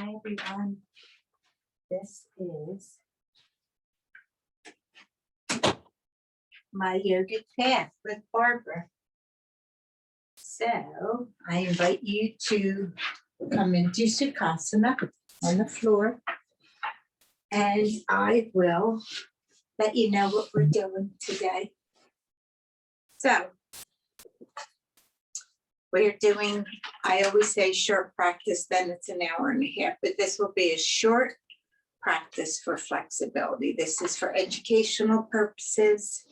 Hi everyone, this is my yoga class with Barbara. So I invite you to come into Sukhasana on the floor, and I will let you know what we're doing today. So we're doing, I always say short practice, then it's an hour and a half, but this will be a short practice for flexibility. This is for educational purposes,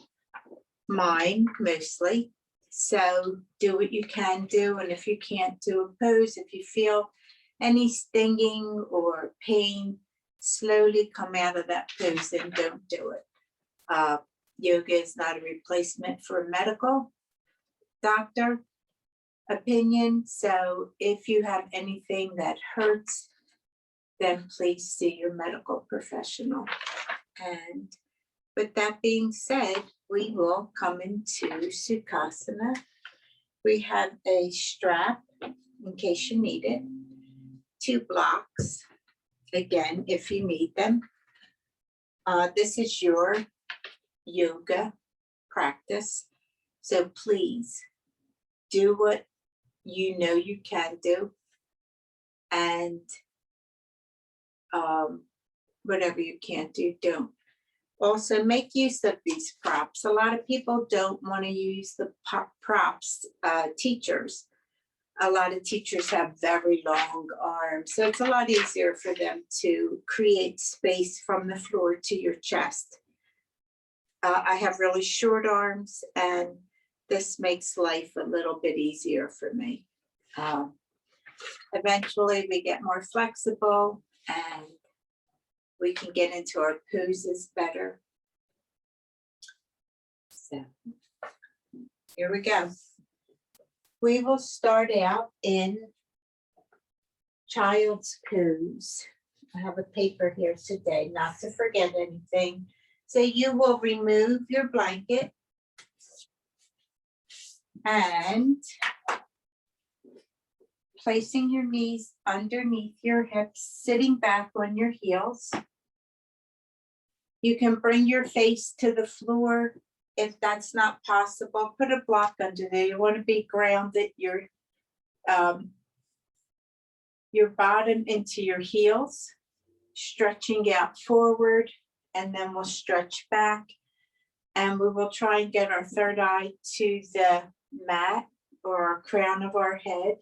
mine mostly. So do what you can do, and if you can't do a pose, if you feel any stinging or pain, slowly come out of that pose and don't do it. Yoga is not a replacement for a medical doctor opinion. So if you have anything that hurts, then please see your medical professional. And with that being said, we will come into Sukhasana. We have a strap in case you need it, 2 blocks, again, if you need them. This is your yoga practice. So please do what you know you can do, and whatever you can't do, don't. Also, make use of these props. A lot of people don't want to use the props, teachers. A lot of teachers have very long arms, so it's a lot easier for them to create space from the floor to your chest. I have really short arms, and this makes life a little bit easier for me. Eventually, we get more flexible and we can get into our poses better. So here we go. We will start out in child's pose. I have a paper here today, not to forget anything. So you will remove your blanket and placing your knees underneath your hips, sitting back on your heels. You can bring your face to the floor. If that's not possible, put a block under there. You want to be grounded, your bottom into your heels, stretching out forward, and then we'll stretch back. And we will try and get our third eye to the mat or our crown of our head,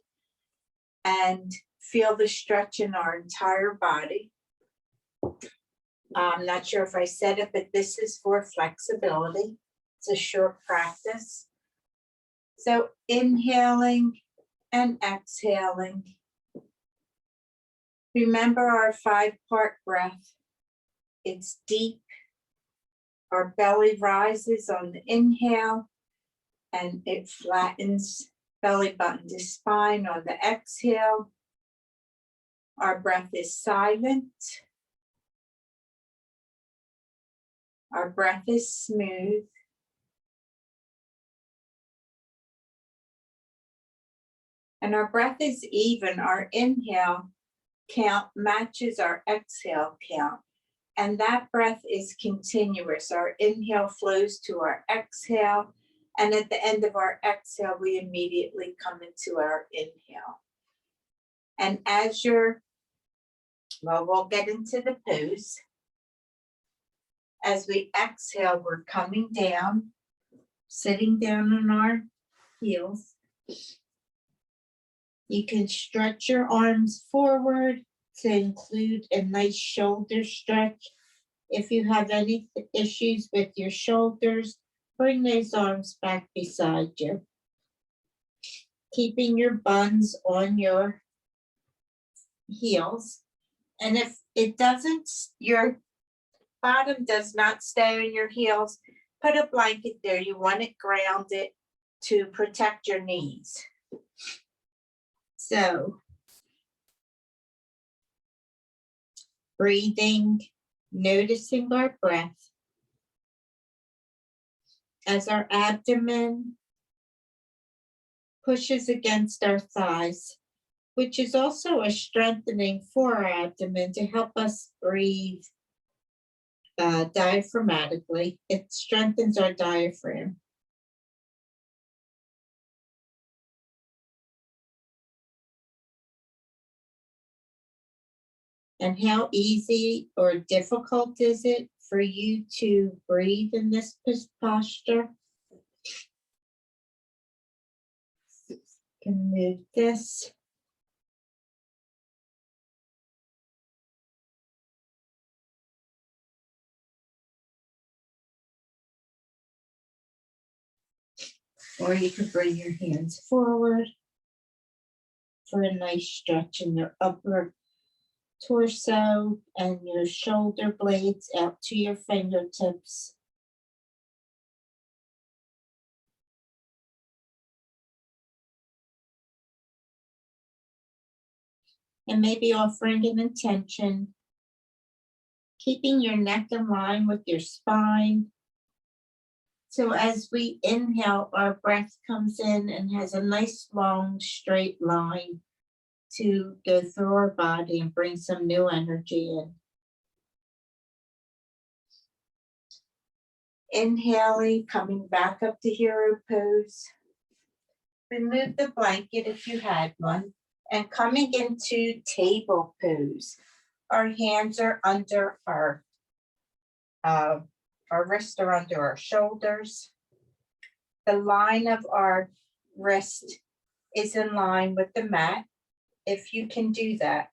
and feel the stretch in our entire body. I'm not sure if I said it, but this is for flexibility. It's a short practice. So inhaling and exhaling. Remember our 5-part breath. It's deep. Our belly rises on the inhale, and it flattens belly button to spine on the exhale. Our breath is silent. Our breath is smooth. And our breath is even. Our inhale count matches our exhale count. And that breath is continuous. Our inhale flows to our exhale. And at the end of our exhale, we immediately come into our inhale. And as we'll get into the pose. As we exhale, we're coming down, sitting down on our heels. You can stretch your arms forward to include a nice shoulder stretch. If you have any issues with your shoulders, bring those arms back beside you. Keeping your buns on your heels. And if it doesn't, your bottom does not stay on your heels, put a blanket there. You want it grounded to protect your knees. So, breathing, noticing our breath as our abdomen pushes against our thighs. which is also a strengthening for our abdomen to help us breathe diaphragmatically. It strengthens our diaphragm. And how easy or difficult is it for you to breathe in this posture? You can move this. Or you can bring your hands forward for a nice stretch in your upper torso and your shoulder blades out to your fingertips. And maybe offering an intention, keeping your neck in line with your spine. So as we inhale, our breath comes in and has a nice long straight line to go through our body and bring some new energy in. Inhaling, coming back up to hero pose. Remove the blanket if you had one, and coming into table pose. Our hands are under our wrists are under our shoulders. The line of our wrist is in line with the mat, if you can do that.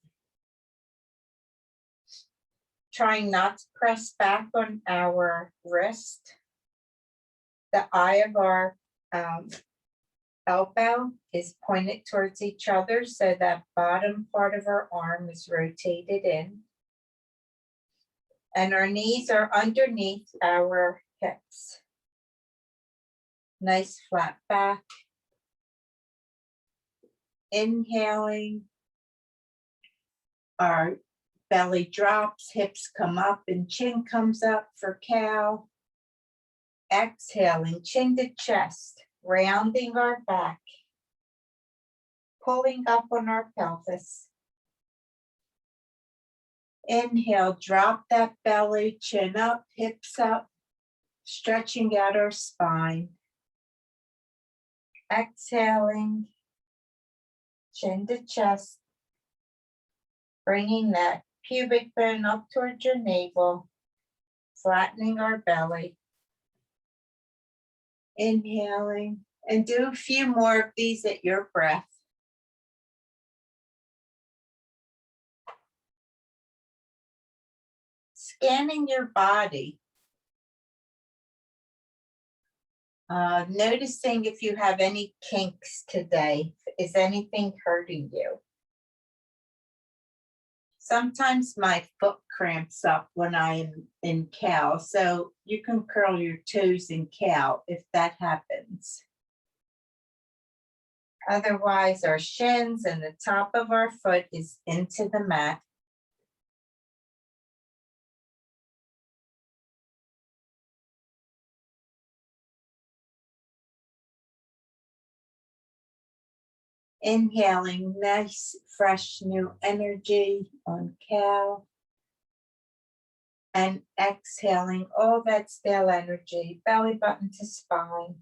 Trying not to press back on our wrist. The eye of our elbow is pointed towards each other, so that bottom part of our arm is rotated in. And our knees are underneath our hips. Nice flat back. Inhaling, our belly drops, hips come up, and chin comes up for cow. Exhaling, chin to chest, rounding our back, pulling up on our pelvis. Inhale, drop that belly, chin up, hips up, stretching out our spine. Exhaling, chin to chest, bringing that pubic bone up towards your navel, flattening our belly. Inhaling, and do a few more of these at your breath. Scanning your body. Noticing if you have any kinks today. Is anything hurting you? Sometimes my foot cramps up when I'm in cow, so you can curl your toes in cow if that happens. Otherwise, our shins and the top of our foot is into the mat. Inhaling nice, fresh, new energy on cow. And exhaling all that stale energy, belly button to spine.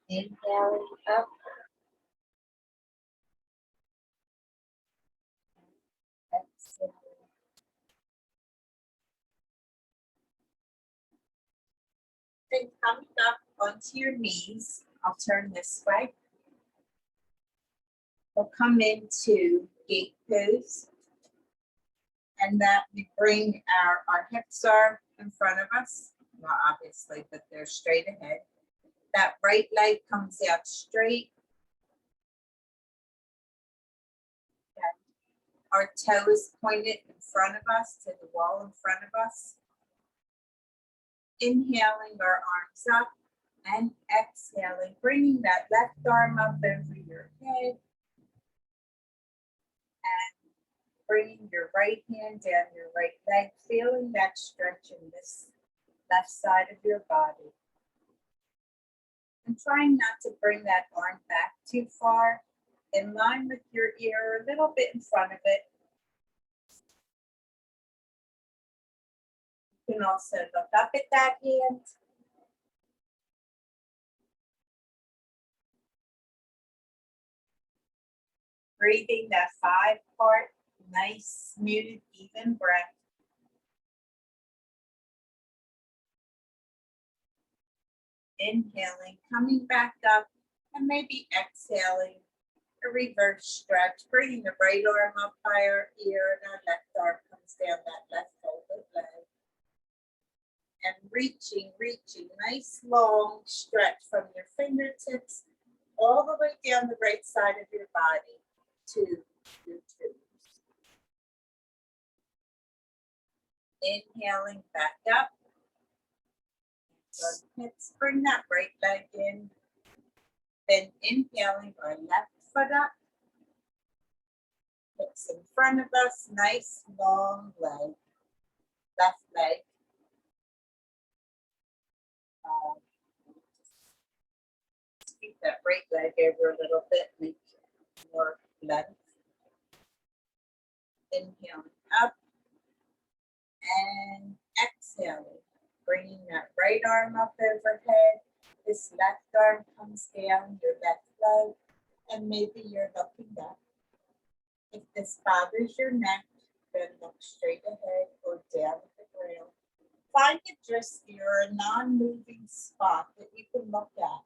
Inhaling up. Exhaling. Then coming up onto your knees, I'll turn this way. We'll come into gate pose. And that we bring our hips are in front of us, well, obviously, but they're straight ahead. That right leg comes out straight. Okay. Our toe is pointed in front of us to the wall in front of us. Inhaling our arms up and exhaling, bringing that left arm up over your head. And bringing your right hand down your right leg, feeling that stretch in this left side of your body. And trying not to bring that arm back too far, in line with your ear, a little bit in front of it. You can also look up at that hand. Breathing that 5-part, nice, smooth, even breath. Inhaling, coming back up, and maybe exhaling, a reverse stretch, bringing the right arm up by our ear, and our left arm comes down that left shoulder blade. And reaching, nice long stretch from your fingertips all the way down the right side of your body to your toes. Inhaling back up. So let's bring that right leg in. Then inhaling our left foot up. Hips in front of us, nice long leg. Left leg. Keep that right leg over a little bit, make more length. Inhaling up and exhaling, bringing that right arm up overhead. This left arm comes down your left leg, and maybe you're looking up. If this bothers your neck, then look straight ahead or down at the ground. Find a disty or a non-moving spot that you can look at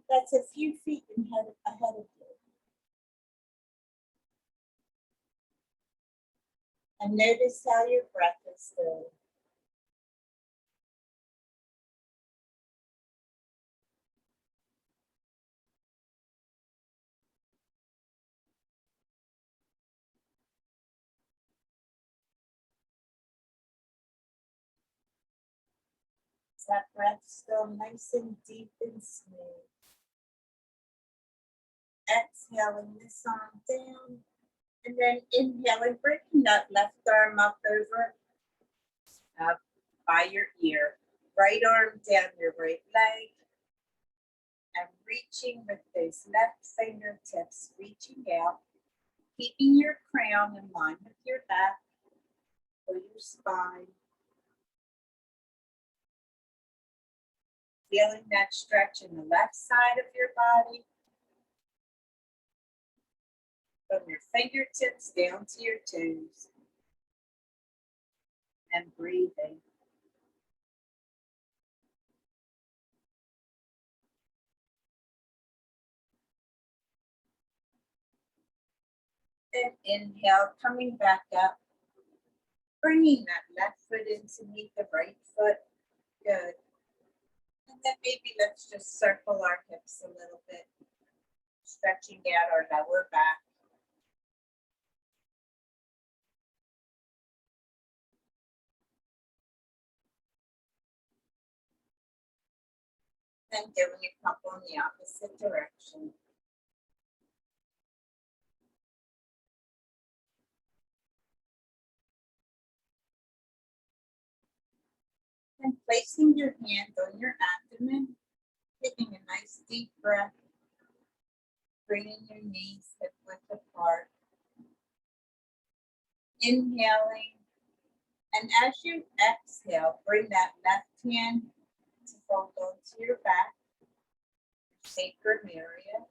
that's a few feet ahead of you. And notice how your breath is going. Is that breath still nice and deep and smooth? Exhaling this arm down, and then inhaling, bringing that left arm up by your ear. Right arm down your right leg, and reaching with those left fingertips, reaching out, keeping your crown in line with your back or your spine. Feeling that stretch in the left side of your body. From your fingertips down to your toes. And breathing. And inhale, coming back up. Bringing that left foot in to meet the right foot. Good. And then maybe let's just circle our hips a little bit. Stretching out our lower back. Then doing a couple in the opposite direction. And placing your hand on your abdomen, taking a nice deep breath, bringing your knees hip width apart. Inhaling, and as you exhale, bring that left hand to hold onto your back, sacrum area.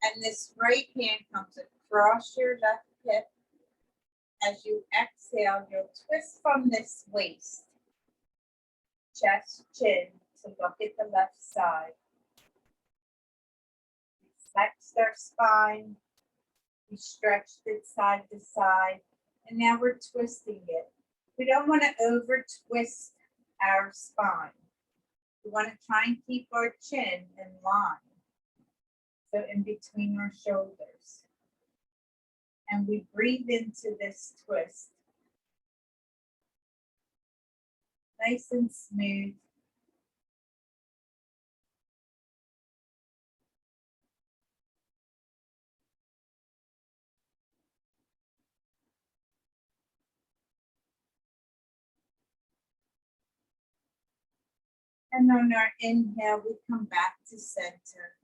And this right hand comes across your left hip. As you exhale, you'll twist from this waist, chest, chin, to look at the left side. We flexed our spine. We stretched it side to side. And now we're twisting it. We don't want to over twist our spine. We want to try and keep our chin in line. So in between our shoulders. And we breathe into this twist. Nice and smooth. And on our inhale, we come back to center.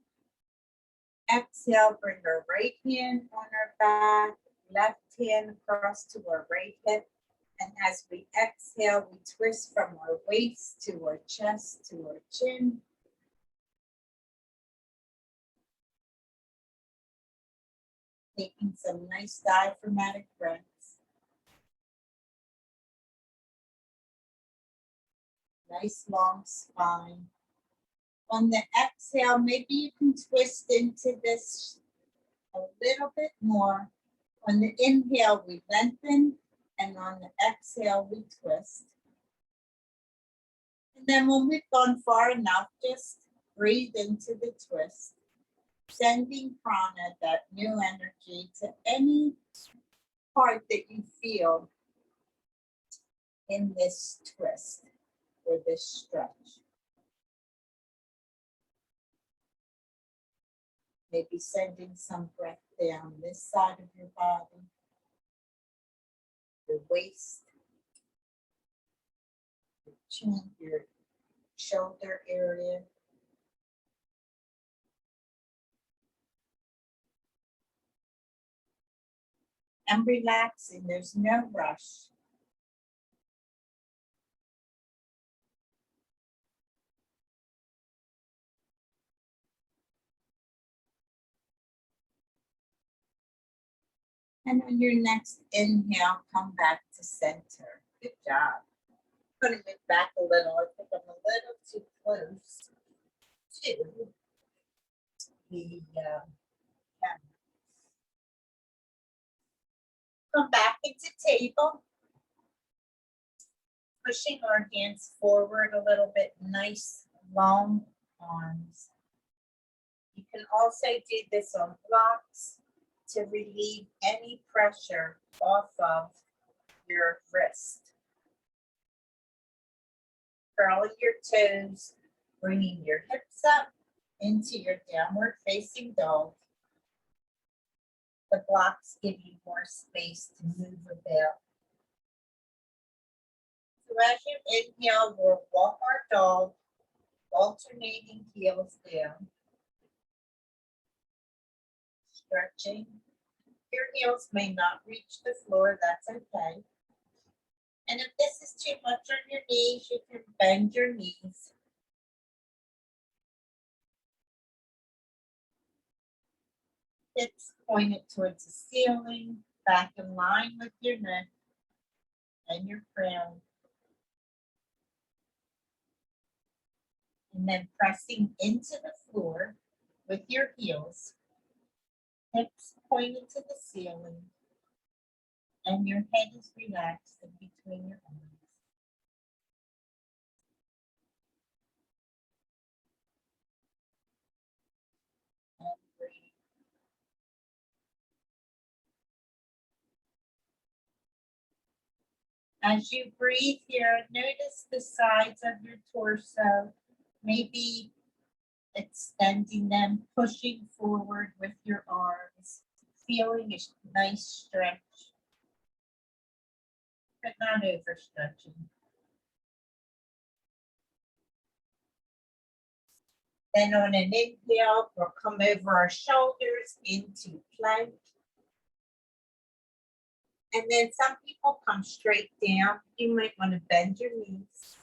Exhale, bring our right hand on our back, left hand across to our right hip. And as we exhale, we twist from our waist to our chest to our chin. Taking some nice diaphragmatic breaths. Nice long spine. On the exhale, maybe you can twist into this a little bit more. On the inhale, we lengthen, and on the exhale, we twist. And then when we've gone far enough, just breathe into the twist, sending prana, that new energy, to any part that you feel in this twist or this stretch. Maybe sending some breath down this side of your body, your waist, your chin, your shoulder area. And relaxing, there's no rush. And on your next inhale, come back to center. Good job. I'm going to move back a little. I think I'm a little too close to the camera. Come back into table. Pushing our hands forward a little bit, nice long arms. You can also do this on blocks to relieve any pressure off of your wrist. Curling your toes, bringing your hips up into your downward facing dog. The blocks give you more space to move about. So as you inhale, we'll walk our dog, alternating heels down. Stretching. Your heels may not reach the floor, that's okay. And if this is too much on your knees, you can bend your knees. Hips pointed towards the ceiling, back in line with your neck and your crown. And then pressing into the floor with your heels, hips pointed to the ceiling, and your head is relaxed in between your arms. And breathe. As you breathe here, notice the sides of your torso, maybe extending them, pushing forward with your arms, feeling a nice stretch, but not overstretching. Then on an inhale, we'll come over our shoulders into plank. And then some people come straight down. You might want to bend your knees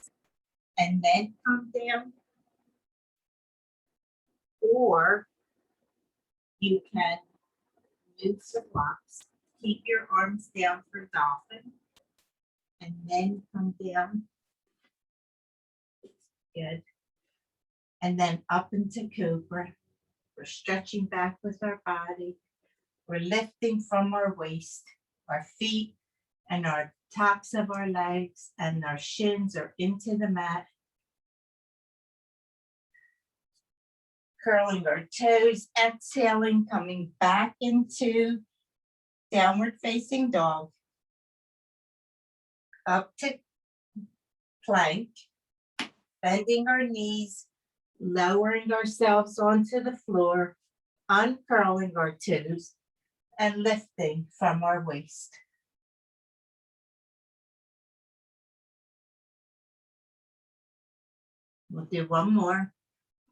and then come down. Or you can move the blocks. Keep your arms down for dolphin and then come down. Good. And then up into cobra. We're stretching back with our body. We're lifting from our waist, our feet and our tops of our legs and our shins are into the mat. Curling our toes, exhaling, coming back into downward facing dog. Up to plank, bending our knees, lowering ourselves onto the floor, uncurling our toes, and lifting from our waist. We'll do one more.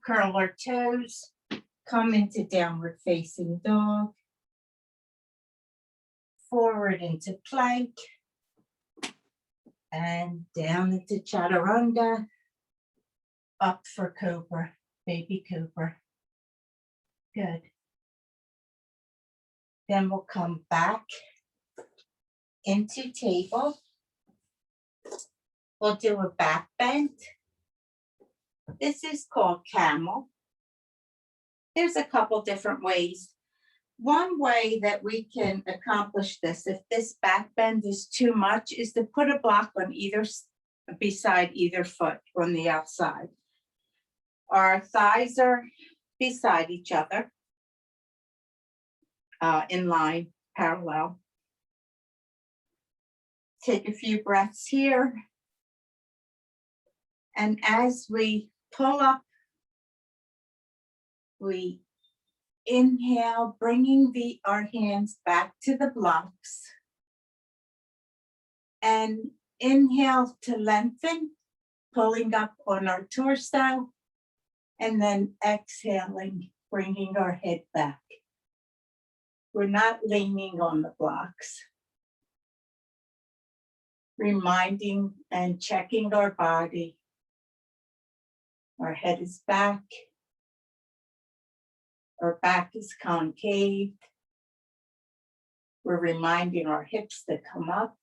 Curl our toes, come into downward facing dog, forward into plank, and down into chaturanga, up for cobra, baby cobra. Good. Then we'll come back into table. We'll do a back bend. This is called camel. There's a couple different ways. One way that we can accomplish this, if this back bend is too much, is to put a block on beside either foot on the outside. Our thighs are beside each other, in line, parallel. Take a few breaths here. And as we pull up, we inhale, bringing our hands back to the blocks. And inhale to lengthen, pulling up on our torso. And then exhaling, bringing our head back. We're not leaning on the blocks. Reminding and checking our body. Our head is back. Our back is concave. We're reminding our hips to come up.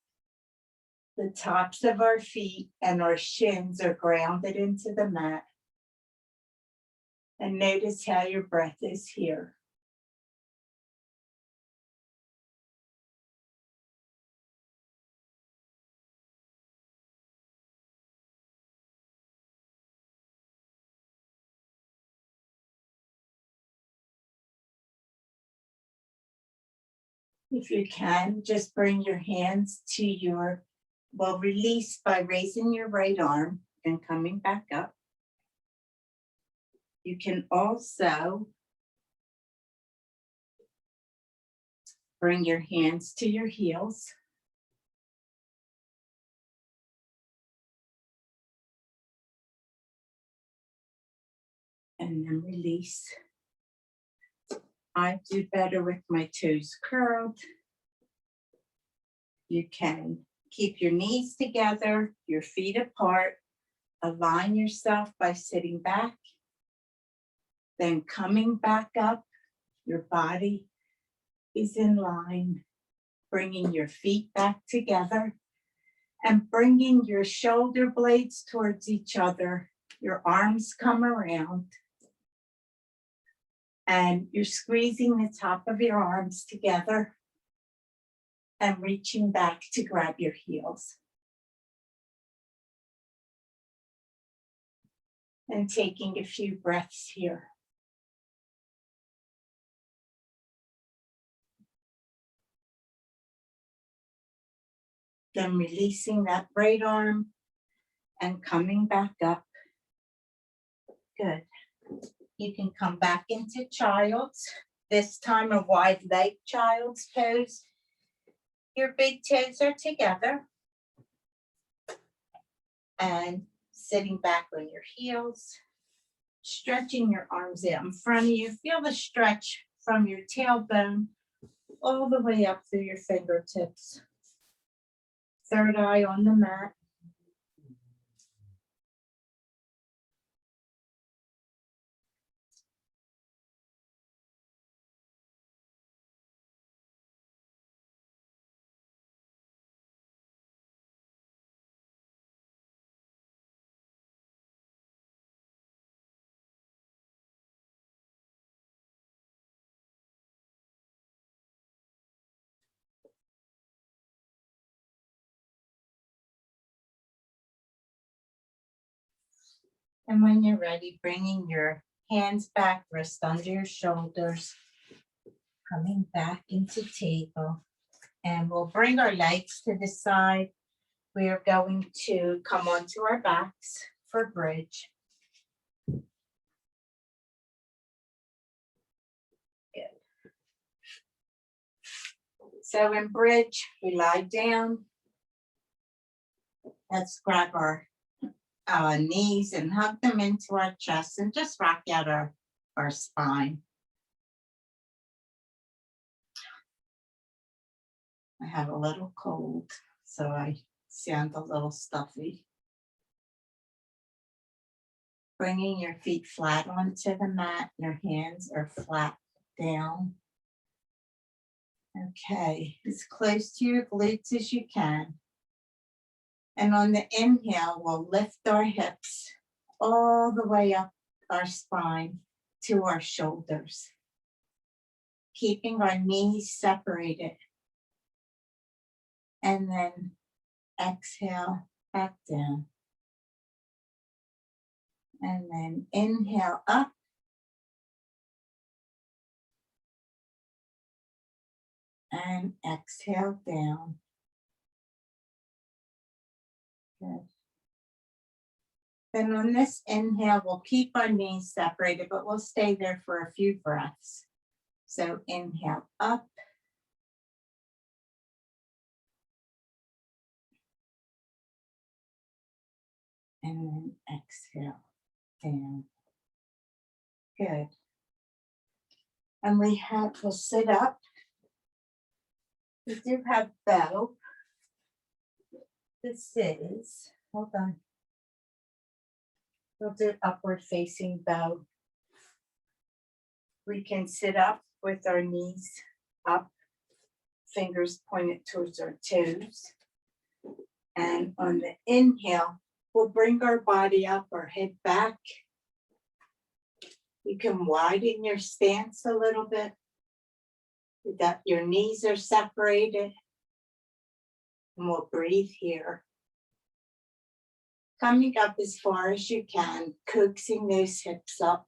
The tops of our feet and our shins are grounded into the mat. And notice how your breath is here. If you can, just bring your hands to release by raising your right arm and coming back up. You can also bring your hands to your heels. And then release. I do better with my toes curled. You can keep your knees together, your feet apart. Align yourself by sitting back. Then coming back up, your body is in line. Bringing your feet back together and bringing your shoulder blades towards each other. Your arms come around. And you're squeezing the top of your arms together and reaching back to grab your heels. And taking a few breaths here. Then releasing that right arm and coming back up. Good. You can come back into child's, this time a wide leg child's pose. Your big toes are together. And sitting back on your heels, stretching your arms out in front of you. Feel the stretch from your tailbone all the way up through your fingertips. Third eye on the mat. And when you're ready, bringing your hands back, wrist under your shoulders, coming back into table. And we'll bring our legs to the side. We are going to come onto our backs for bridge. Good. So in bridge, we lie down. Let's grab our knees and hug them into our chest and just rock out our spine. I have a little cold, so I sound a little stuffy. Bringing your feet flat onto the mat, your hands are flat down. Okay, as close to your glutes as you can. And on the inhale, we'll lift our hips all the way up our spine to our shoulders, keeping our knees separated. And then exhale back down. And then inhale up. And exhale down. Good. Then on this inhale, we'll keep our knees separated, but we'll stay there for a few breaths. So inhale up. And then exhale down. Good. And we'll sit up. We do have bow. This is, hold on. We'll do upward facing bow. We can sit up with our knees up, fingers pointed towards our toes. And on the inhale, we'll bring our body up, our head back. You can widen your stance a little bit. That your knees are separated. And we'll breathe here. Coming up as far as you can, coaxing those hips up.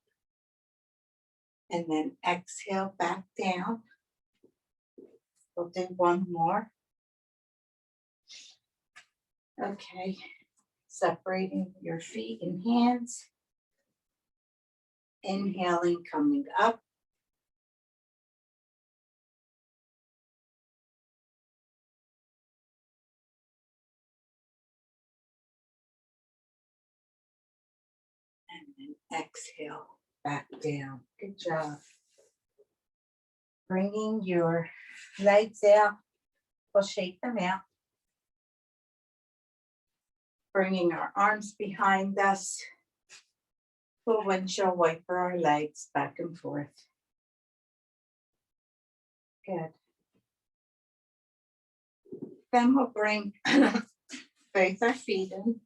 And then exhale back down. We'll do one more. Okay, separating your feet and hands. Inhaling, coming up. And then exhale back down. Good job. Bringing your legs out. We'll shake them out. Bringing our arms behind us. We'll windshield wiper our legs back and forth. Good. Then we'll bring both our feet in.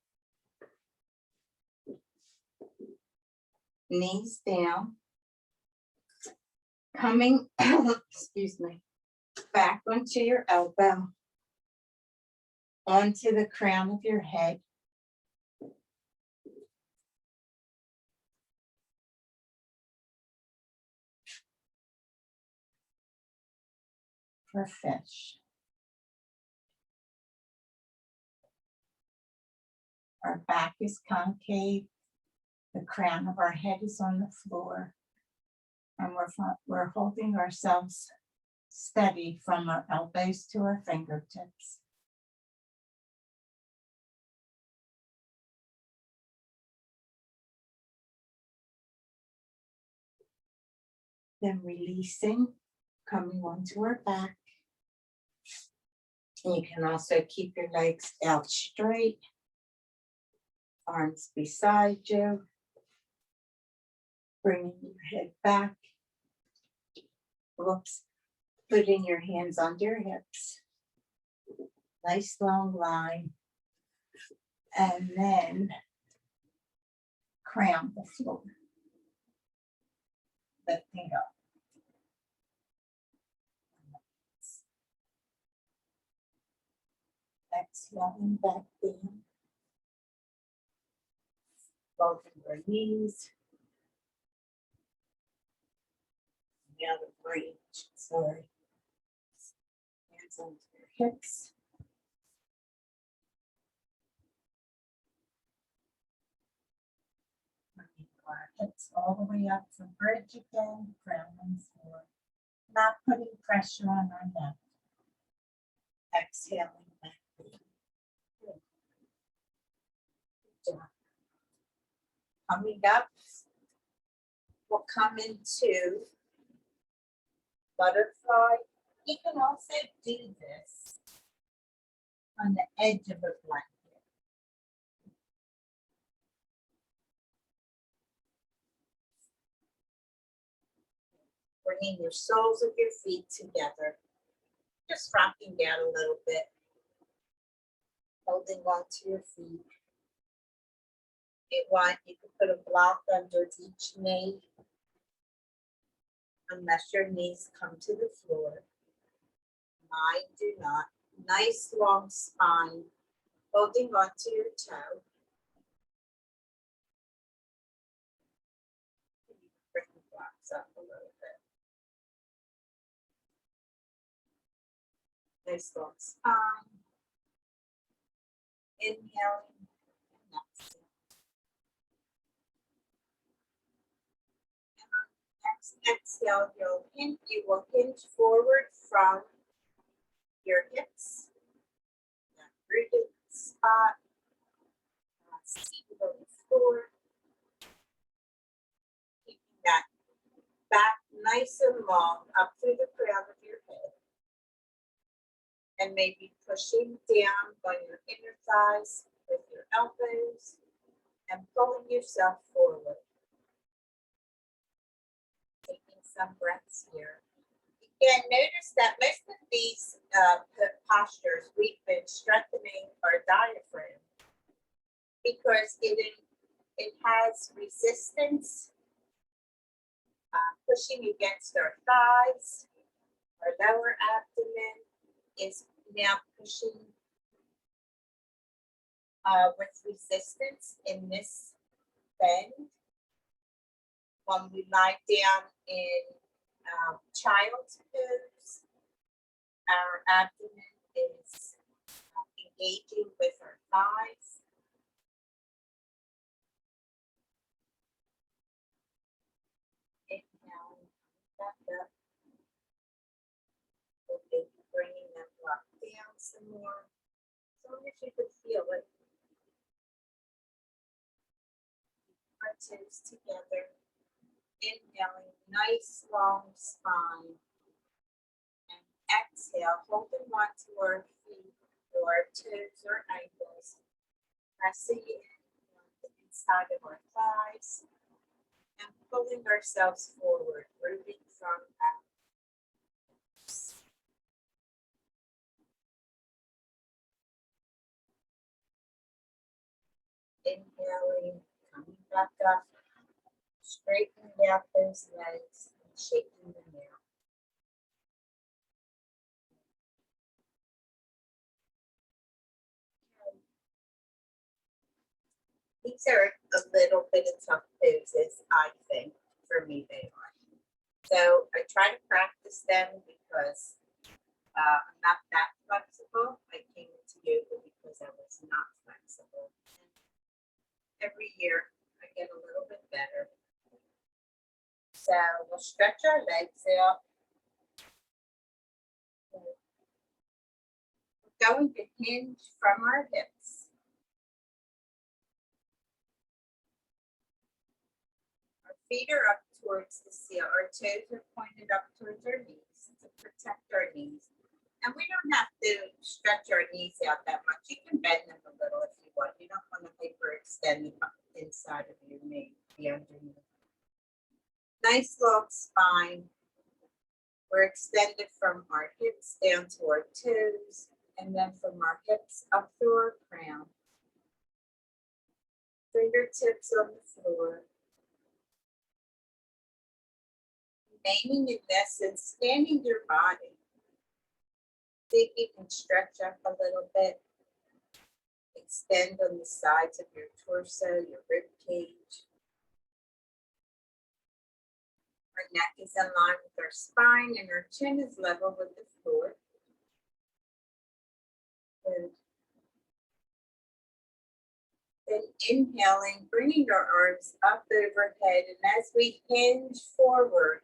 Knees down. Coming, excuse me, back onto your elbow. Onto the crown of your head. For fish. Our back is concave. The crown of our head is on the floor. And we're holding ourselves steady from our elbows to our fingertips. Then releasing, coming onto our back. And you can also keep your legs out straight. Arms beside you. Bringing your head back. Whoops. Putting your hands under your hips. Nice long line. And then crown the floor. Lifting up. Exhaling back down. Folding your knees. Now the bridge, sorry. Hands onto your hips. Bringing our hips all the way up to bridge again, crown and floor. Not putting pressure on our neck. Exhaling back down. Good. Good job. Coming up, we'll come into butterfly. You can also do this on the edge of a blanket. Bringing your soles of your feet together. Just rocking down a little bit. Holding on to your feet. If you want, you can put a block under each knee. Unless your knees come to the floor. Mine do not. Nice long spine. Holding on to your toe. Bring the blocks up a little bit. Nice long spine. Inhaling and exhaling. And on the next exhale, you will hinge forward from your hips. That rooted spot. Seated on the floor. Keeping that back nice and long up through the crown of your head. And maybe pushing down on your inner thighs with your elbows and pulling yourself forward. Taking some breaths here. Again, notice that most of these postures, we've been strengthening our diaphragm because it has resistance, pushing against our thighs, our lower abdomen is now pushing with resistance in this bend. When we lie down in child's pose, our abdomen is engaging with our thighs. Inhaling back up. Maybe bringing that block down some more, as long as you can feel it. Our toes together. Inhaling, nice long spine. And exhale, holding on to our feet or toes or ankles. Pressing in on the inside of our thighs. And pulling ourselves forward, rooting from back. Inhaling, coming back up, straightening out those legs and shaking them out. These are a little bit of tough poses, I think, for me they are. So I try to practice them because I'm not that flexible. I came into yoga because I was not flexible. Every year I get a little bit better. So we'll stretch our legs out. We're going to hinge from our hips. Our feet are up towards the ceiling. Our toes are pointed up towards our knees to protect our knees. And we don't have to stretch our knees out that much. You can bend them a little if you want. You don't want to hyperextend the inside of your knee, the underneath. Nice long spine. We're extended from our hips down to our toes, and then from our hips up through our crown. Fingertips on the floor. Remaining in this and scanning your body. See if you can stretch up a little bit. Extend on the sides of your torso, your rib cage. Our neck is in line with our spine and our chin is level with the floor. Good. Then inhaling, bringing our arms up overhead, and as we hinge forward,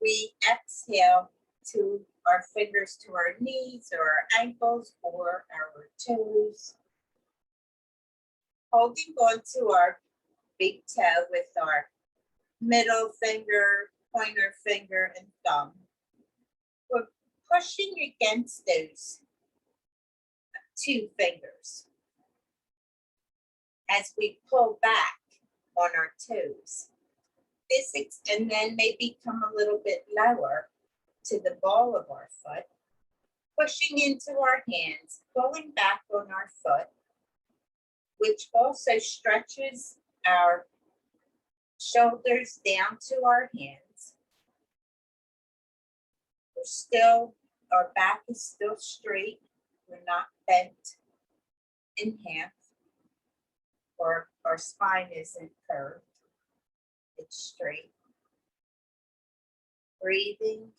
we exhale to our fingers to our knees or our ankles or our toes. Holding on to our big toe with our middle finger, pointer finger, and thumb. We're pushing against those two fingers as we pull back on our toes. And then maybe come a little bit lower to the ball of our foot, pushing into our hands, pulling back on our foot, which also stretches our shoulders down to our hands. Our back is still straight. We're not bent in half, or our spine isn't curved. It's straight. Breathing,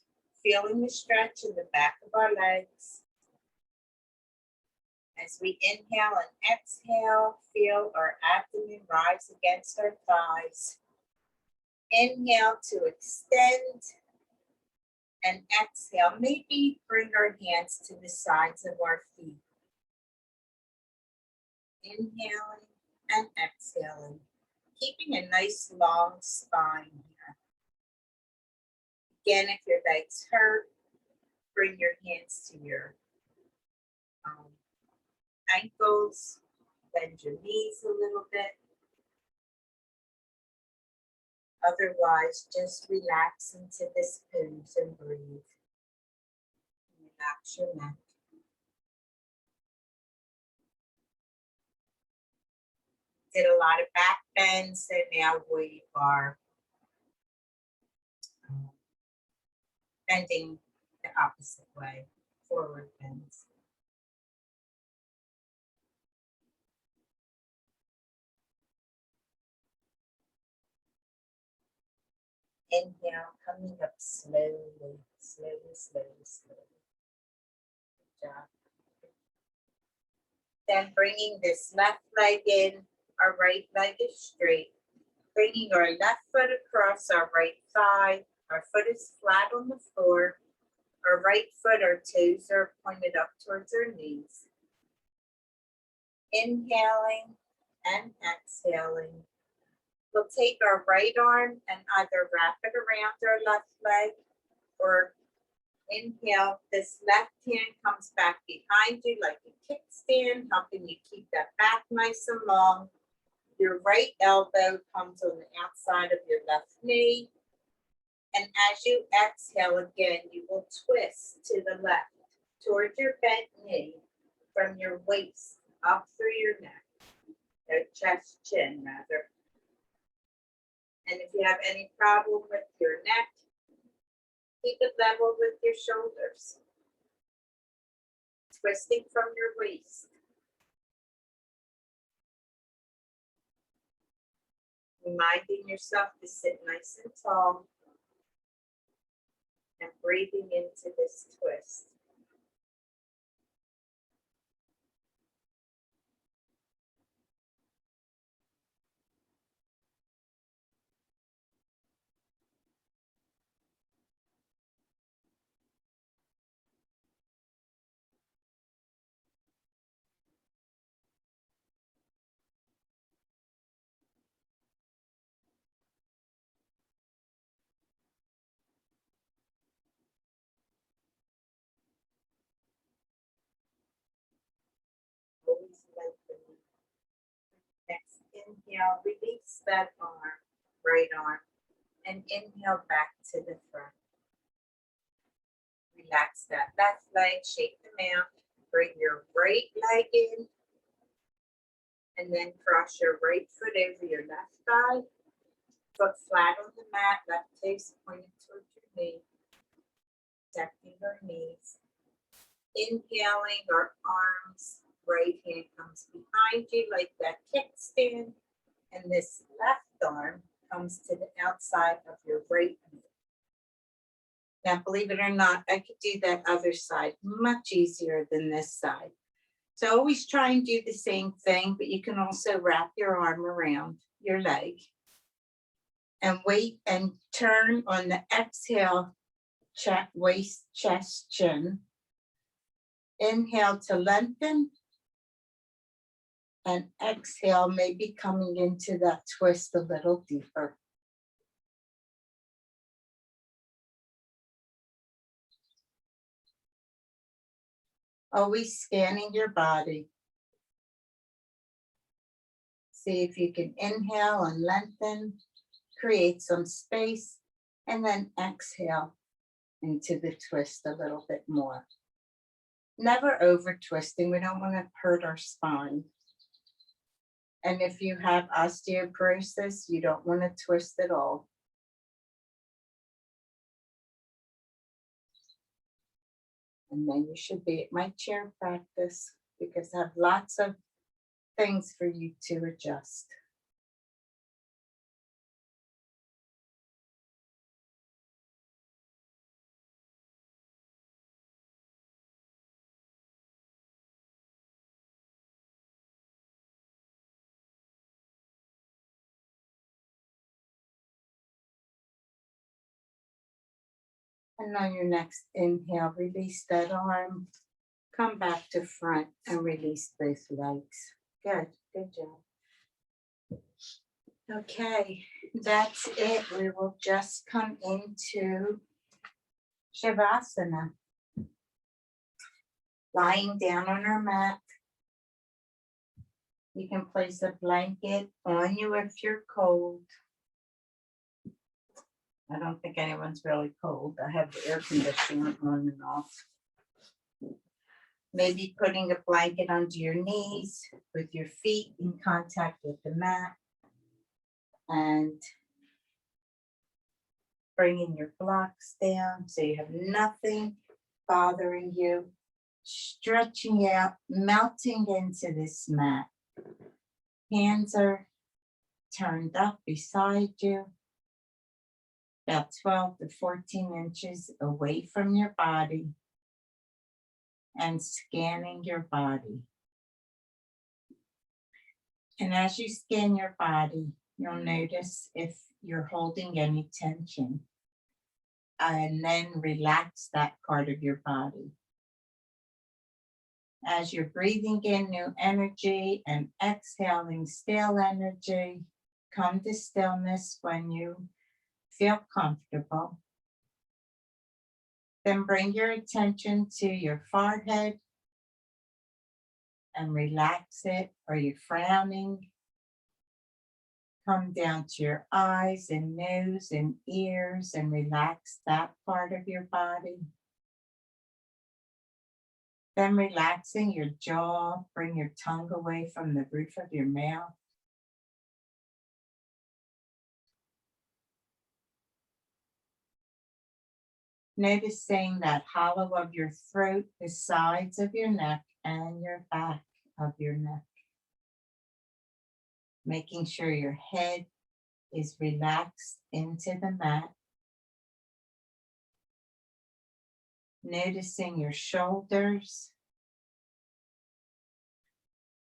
feeling the stretch in the back of our legs. As we inhale and exhale, feel our abdomen rise against our thighs. Inhale to extend, and exhale. Maybe bring our hands to the sides of our feet. Inhaling and exhaling, keeping a nice long spine here. Again, if your legs hurt, bring your hands to your ankles, bend your knees a little bit. Otherwise, just relax into this pose and breathe. Relax your neck. Did a lot of back bends, so now we are bending the opposite way, forward bends. Inhale, coming up slowly, slowly, slowly, slowly. Good job. Then bringing this left leg in, our right leg is straight. Bringing our left foot across our right thigh. Our foot is flat on the floor. Our right foot, our toes are pointed up towards our knees. Inhaling and exhaling. We'll take our right arm and either wrap it around our left leg, or inhale, this left hand comes back behind you like a kickstand, helping you keep that back nice and long. Your right elbow comes on the outside of your left knee. And as you exhale again, you will twist to the left towards your bent knee from your waist up through your neck, your chest, chin rather. And if you have any problem with your neck, keep it level with your shoulders. Twisting from your waist. Reminding yourself to sit nice and tall and breathing into this twist. Always lengthening. Next, inhale, release that arm, right arm, and inhale back to the front. Relax that left leg, shake them out. Bring your right leg in, and then cross your right foot over your left thigh. Foot flat on the mat, left toes pointed towards your knee. Protecting our knees. Inhaling, our arms, right hand comes behind you like that kickstand, and this left arm comes to the outside of your right knee. Now, believe it or not, I could do that other side much easier than this side. So always try and do the same thing, but you can also wrap your arm around your leg and wait and turn on the exhale, waist, chest, chin. Inhale to lengthen, And exhale, maybe coming into that twist a little deeper. Always scanning your body. See if you can inhale and lengthen, create some space, and then exhale into the twist a little bit more. Never over twisting. We don't want to hurt our spine. And if you have osteoporosis, you don't want to twist at all. And then you should be at my chair practice because I have lots of things for you to adjust. And on your next inhale, release that arm. Come back to front and release both legs. Good, good job. Okay, that's it. We will just come into Shavasana. Lying down on our mat. You can place a blanket on you if you're cold. I don't think anyone's really cold. I have the air conditioner on and off. Maybe putting a blanket under your knees with your feet in contact with the mat. And bringing your blocks down so you have nothing bothering you. Stretching out, melting into this mat. Hands are turned up beside you. About 12 to 14 inches away from your body. And scanning your body. And as you scan your body, you'll notice if you're holding any tension. And then relax that part of your body. As you're breathing in new energy and exhaling stale energy, come to stillness when you feel comfortable. Then bring your attention to your forehead and relax it. Are you frowning? Come down to your eyes and nose and ears and relax that part of your body. Then relaxing your jaw, bring your tongue away from the roof of your mouth. Noticing that hollow of your throat, the sides of your neck, and your back of your neck. Making sure your head is relaxed into the mat. Noticing your shoulders.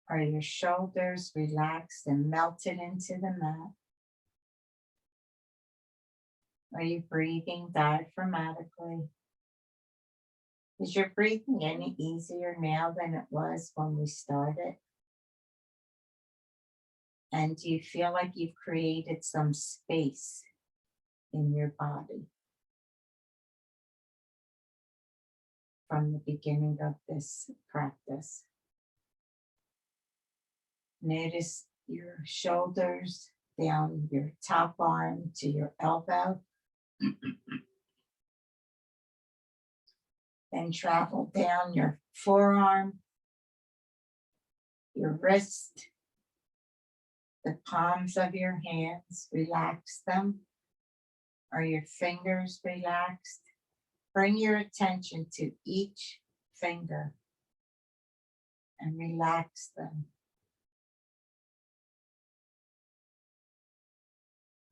Are your shoulders relaxed and melted into the mat? Are you breathing diaphragmatically? Is your breathing any easier now than it was when we started? And do you feel like you've created some space in your body from the beginning of this practice? Notice your shoulders down your top arm to your elbow. Then travel down your forearm, your wrist, the palms of your hands, relax them. Are your fingers relaxed? Bring your attention to each finger and relax them.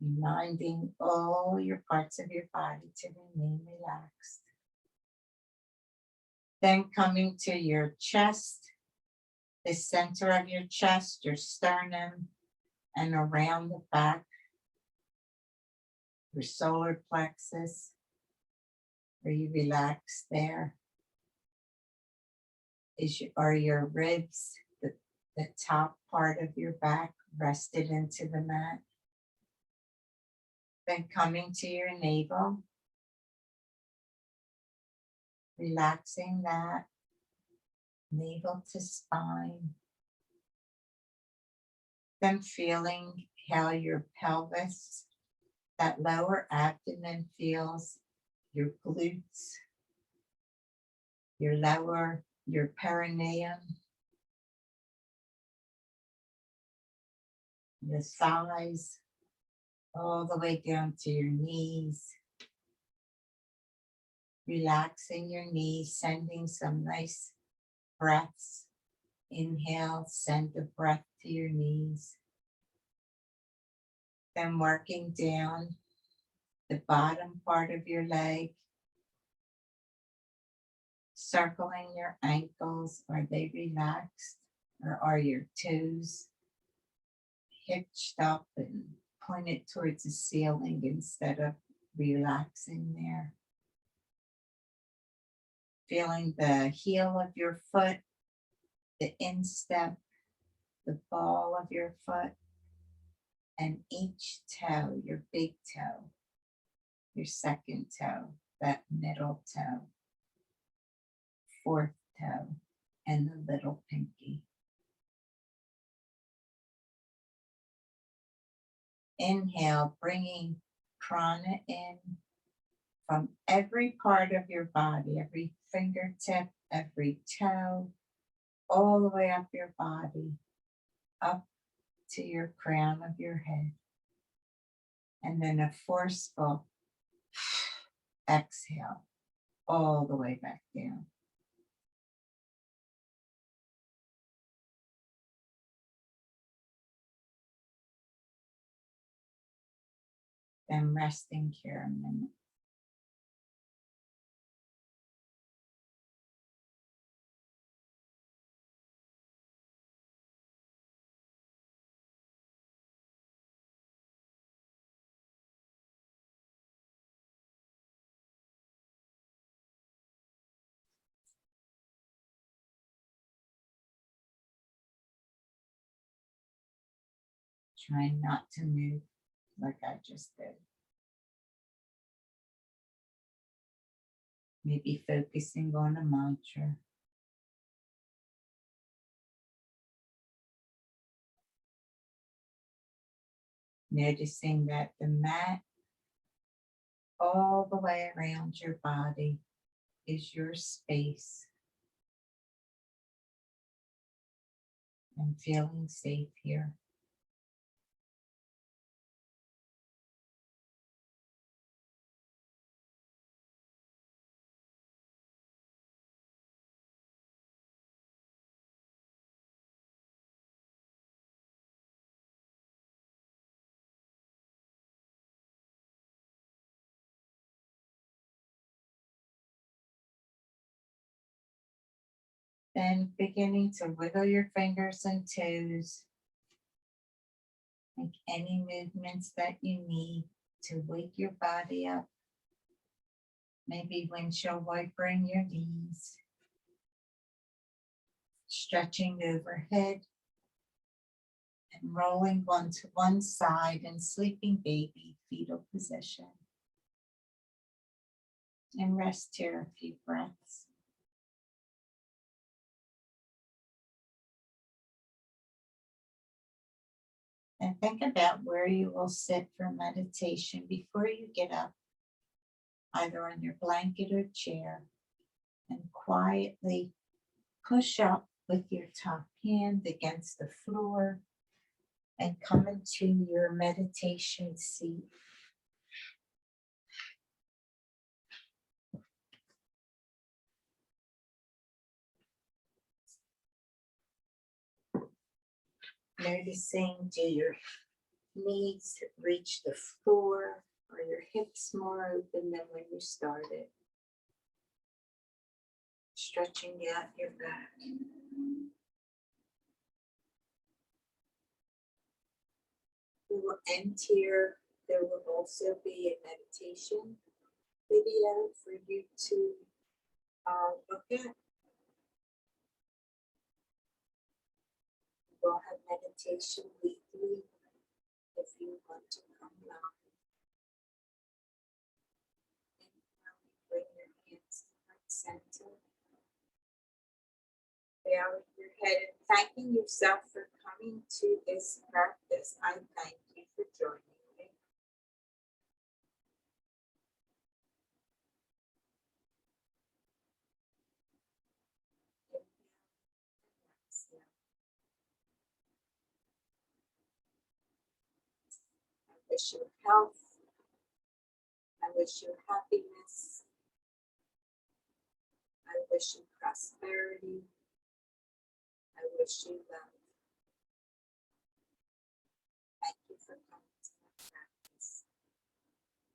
Reminding all your parts of your body to remain relaxed. Then coming to your chest, the center of your chest, your sternum, and around the back, your solar plexus. Are you relaxed there? Are your ribs, the top part of your back rested into the mat. Then coming to your navel, relaxing that navel to spine. Then feeling how your pelvis, that lower abdomen feels your glutes, your perineum, the thighs, all the way down to your knees. Relaxing your knees, sending some nice breaths. Inhale, send the breath to your knees. Then working down the bottom part of your leg, circling your ankles. Are they relaxed, or are your toes hitched up and pointed towards the ceiling instead of relaxing there? Feeling the heel of your foot, the instep, the ball of your foot, and each toe, your big toe, your second toe, that middle toe, fourth toe, and the little pinky. Inhale, bringing prana in from every part of your body, every fingertip, every toe, all the way up your body, up to your crown of your head. And then a forceful exhale all the way back down. Then resting here a minute. Trying not to move like I just did. Maybe focusing on a mantra. Noticing that the mat all the way around your body is your space. And feeling safe here. Then beginning to wiggle your fingers and toes. Make any movements that you need to wake your body up. Maybe windshield wipering your knees. Stretching overhead. And rolling one to one side in sleeping baby fetal position. And rest here a few breaths. And think about where you will sit for meditation before you get up, either on your blanket or chair, and quietly push up with your top hand against the floor and come into your meditation seat. Noticing, do your knees reach the floor? Are your hips more open than when you started? Stretching out your back. We will end here. There will also be a meditation video for you to look at. will have meditation weekly if you want to come along. Inhale, bring your hands to heart center. Bowing your head and thanking yourself for coming to this practice. I thank you for joining me. I wish you health. I wish you happiness. I wish you prosperity. I wish you love. Thank you for coming to my practice.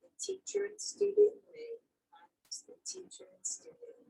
The teacher and student in me. I'm the teacher and student in me.